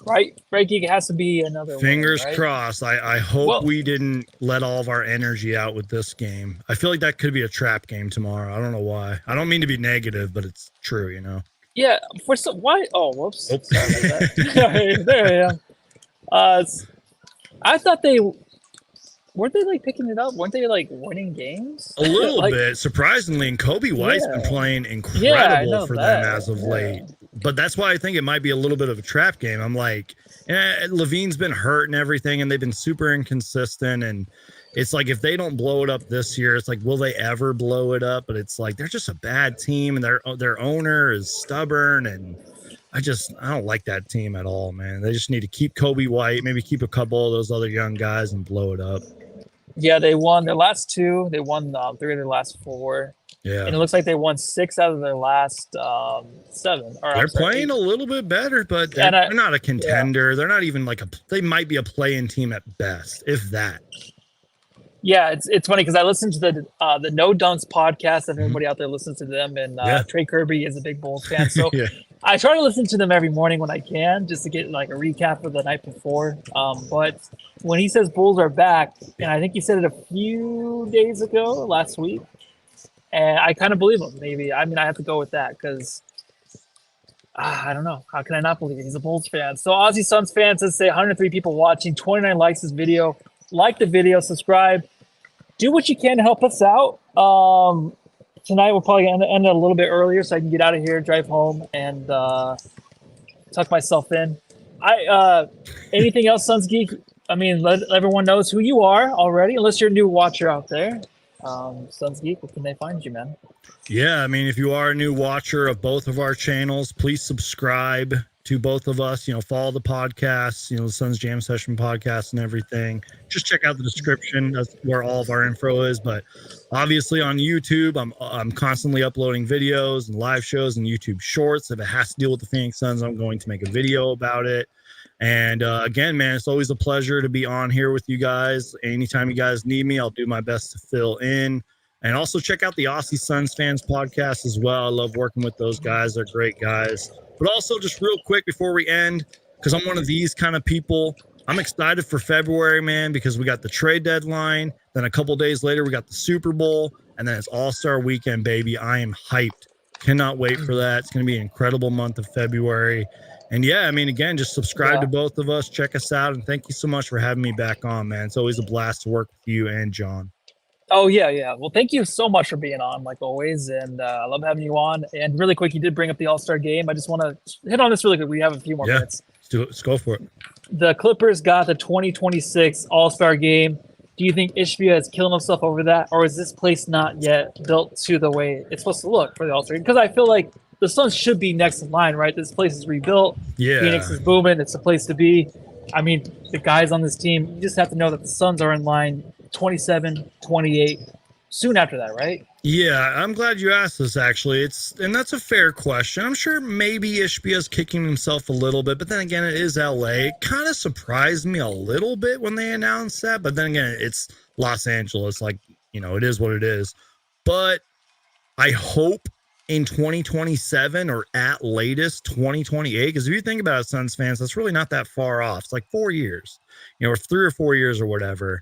right? Geek, it has to be another Fingers win, right? crossed. I hope we didn't let all of our energy out with this game. I feel like that could be a trap game tomorrow. I don't know why. I don't mean to be negative, but it's true, you know. Yeah, why? Oh, whoops. Sorry about that. There I am. I thought weren't they like picking it up? Weren't they like winning games? A little bit, surprisingly. And Kobe White's been playing incredible for them as of late. But that's why I think it might be a little bit of a trap game. I'm like, Levine's been hurt and everything, and they've been super inconsistent. And it's like, if they don't blow it up this year, it's like, will they ever blow it up? But it's like, they're just a bad team, and their owner is stubborn, and I don't like that team at all, man. They just need to keep Kobe White, maybe keep a couple of those other young guys and blow it up. Yeah, they won their last 2. They won 3 of their last 4. Yeah, and it looks like they won 6 out of their last 7. They're playing 8. a little bit better, but they're not a contender. Yeah. They're not even like they might be a play-in team at best, if that. Yeah, it's funny because I listened to the No Dunks podcast, and everybody out there listens to them, and Trey Kirby is a big Bulls fan, so I try to listen to them every morning when I can, just to get like a recap of the night before. But when he says Bulls are back, and I think he said it a few days ago, last week, and I kind of believe him. Maybe I have to go with that because I don't know. How can I not believe it? He's a Bulls fan. So Aussie Suns fans, let's say 103 people watching, 29 likes this video. Like the video, subscribe, do what you can to help us out. Tonight we're probably going to end it a little bit earlier so I can get out of here, drive home, and tuck myself in. Anything else, SunsGeek? I mean, let everyone knows who you are already, unless you're a new watcher out there. SunsGeek, where can they find you, man? Yeah, I mean, if you are a new watcher of both of our channels, please subscribe to both of us. You know, follow the podcasts, the Suns Jam Session podcast and everything. Just check out the description. That's where all of our info is. But obviously on YouTube, I'm constantly uploading videos and live shows and YouTube shorts. If it has to deal with the Phoenix Suns, I'm going to make a video about it. And again, man, it's always a pleasure to be on here with you guys. Anytime you guys need me, I'll do my best to fill in. And also check out the Aussie Suns Fans podcast as well. I love working with those guys. They're great guys. But also, just real quick before we end, because I'm one of these kind of people, I'm excited for February, man, because we got the trade deadline. Then a couple days later, we got the Super Bowl. And then it's All-Star Weekend, baby. I am hyped. Cannot wait for that. It's going to be an incredible month of February. And yeah, I mean, again, just subscribe to both of us. Check us out. And thank you so much for having me back on, man. It's always a blast to work with you and John. Oh, yeah. Well, thank you so much for being on, like always. And I love having you on. And really quick, you did bring up the All-Star game. I just want to hit on this really quick. We have a few more minutes. Let's go for it. The Clippers got the 2026 All-Star game. Do you think Ishbia is killing himself over that? Or is this place not yet built to the way it's supposed to look for the All-Star game? Because I feel like the Suns should be next in line, right? This place is rebuilt. Yeah. Phoenix is booming. It's the place to be. I mean, the guys on this team, you just have to know that the Suns are in line 27, 28, soon after that, right? Yeah, I'm glad you asked this, actually. And that's a fair question. I'm sure maybe Ishbia's kicking himself a little bit, but then again, it is LA. It kind of surprised me a little bit when they announced that, but then again, it's Los Angeles. Like, it is what it is. But I hope in 2027 or at latest 2028, because if you think about it, Suns fans, that's really not that far off. It's like 4 years, or 3 or 4 years or whatever.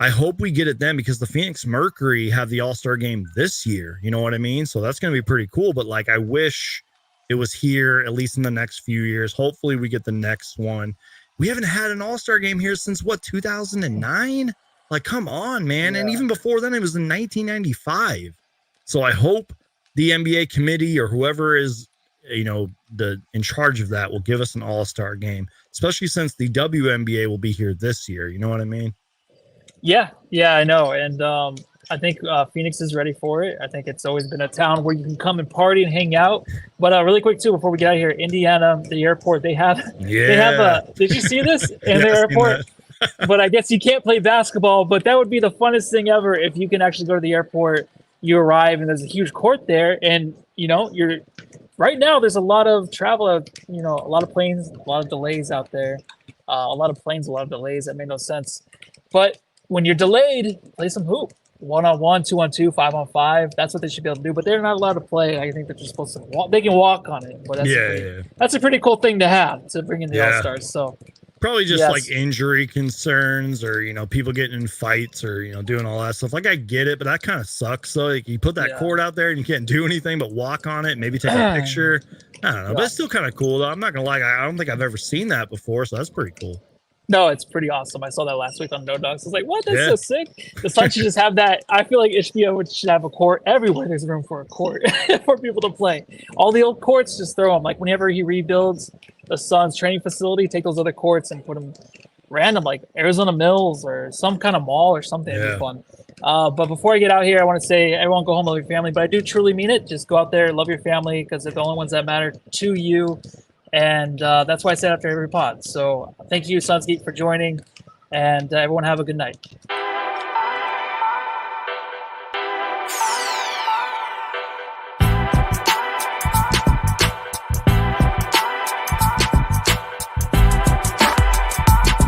I hope we get it then, because the Phoenix Mercury have the All-Star game this year. You know what I mean? So that's going to be pretty cool. But like, I wish it was here at least in the next few years. Hopefully we get the next one. We haven't had an All-Star game here since what, 2009? Like, come on, man. Yeah. And even before then, it was in 1995. So I hope the NBA committee or whoever is, you know, in charge of that will give us an All-Star game, especially since the WNBA will be here this year. You know what I mean? Yeah, I know. And I think Phoenix is ready for it. I think it's always been a town where you can come and party and hang out. But really quick, too, before we get out of here, Indiana, the airport, they have did you see this in the airport? But I guess you can't play basketball, but that would be the funnest thing ever if you can actually go to the airport, you arrive, and there's a huge court there. And, you know, right now there's a lot of travel, you know, a lot of planes, a lot of delays out there. A lot of planes, a lot of delays. That made no sense. But when you're delayed, play some hoop. 1-on-1, 2-on-2, 5-on-5. That's what they should be able to do. But they're not allowed to play. I think they're just supposed to walk. They can walk on it. But that's a pretty cool thing to have, to bring in the All-Stars. So probably just like injury concerns, or, you know, people getting in fights, or, you know, doing all that stuff. Like, I get it, but that kind of sucks. So like, you put that court out there and you can't do anything but walk on it, maybe take a picture. I don't know, but it's still kind of cool though. I'm not gonna lie, I don't think I've ever seen that before, so that's pretty cool. No, it's pretty awesome. I saw that last week on No Dogs. I was like, what? That's so sick. The Suns should just have that. I feel like HBO should have a court everywhere. There's room for a court for people to play. All the old courts, just throw them. Like, whenever he rebuilds the Suns training facility, take those other courts and put them random, like Arizona Mills or some kind of mall or something. It'd be fun. But before I get out here, I want to say, everyone go home, love your family. But I do truly mean it. Just go out there, love your family, because they're the only ones that matter to you. And that's why I say it after every pod. So thank you, SunsGeek, for joining. And everyone have a good night.